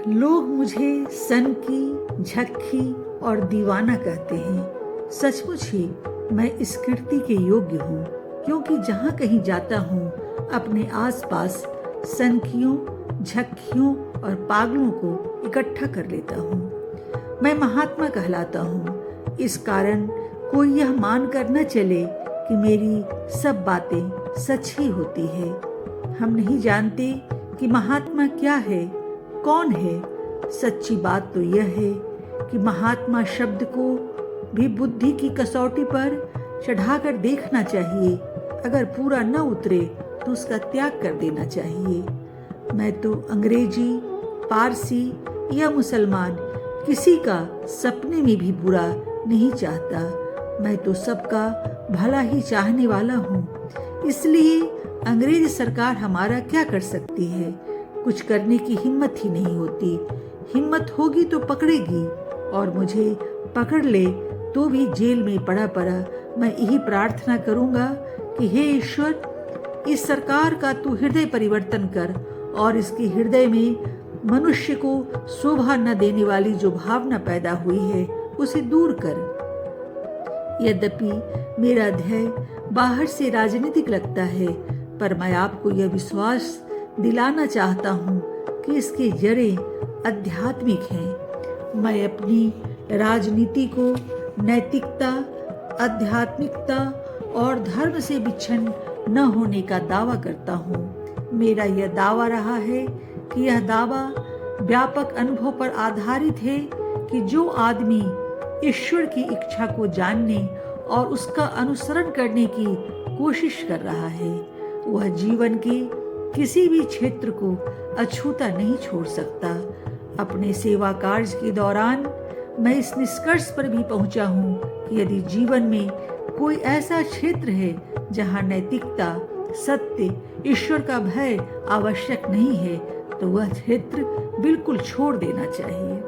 लोग मुझे सनकी, झक्खी और दीवाना कहते हैं। सचमुच ही मैं इस कीर्ति के योग्य हूँ, क्योंकि जहाँ कहीं जाता हूँ अपने आसपास सनकियों, झक्खियों और पागलों को इकट्ठा कर लेता हूँ। मैं महात्मा कहलाता हूँ। इस कारण कोई यह मान कर न चले कि मेरी सब बातें सच ही होती है। हम नहीं जानते कि महात्मा क्या है, कौन है। सच्ची बात तो यह है कि महात्मा शब्द को भी बुद्धि की कसौटी पर चढ़ाकर देखना चाहिए। अगर पूरा न उतरे तो उसका त्याग कर देना चाहिए। मैं तो अंग्रेजी, पारसी या मुसलमान किसी का सपने में भी बुरा नहीं चाहता। मैं तो सबका भला ही चाहने वाला हूँ। इसलिए अंग्रेज सरकार हमारा क्या कर सकती है? कुछ करने की हिम्मत ही नहीं होती। हिम्मत होगी तो पकड़ेगी, और मुझे पकड़ ले तो भी जेल में पड़ा पड़ा मैं यही प्रार्थना करूंगा कि हे ईश्वर, इस सरकार का तू हृदय परिवर्तन कर और इसके हृदय में मनुष्य को शोभा न देने वाली जो भावना पैदा हुई है उसे दूर कर। यद्यपि मेरा ध्येय बाहर से राजनीतिक लगता है, पर मैं आपको यह विश्वास दिलाना चाहता हूँ कि इसकी जड़ें आध्यात्मिक हैं। मैं अपनी राजनीति को नैतिकता, आध्यात्मिकता और धर्म से विच्छिन्न न होने का दावा करता हूँ। मेरा यह दावा रहा है कि यह दावा व्यापक अनुभव पर आधारित है कि जो आदमी ईश्वर की इच्छा को जानने और उसका अनुसरण करने की कोशिश कर रहा है, वह जीवन के किसी भी क्षेत्र को अछूता नहीं छोड़ सकता। अपने सेवा कार्य के दौरान मैं इस निष्कर्ष पर भी पहुंचा हूं कि यदि जीवन में कोई ऐसा क्षेत्र है जहां नैतिकता, सत्य, ईश्वर का भय आवश्यक नहीं है, तो वह क्षेत्र बिल्कुल छोड़ देना चाहिए।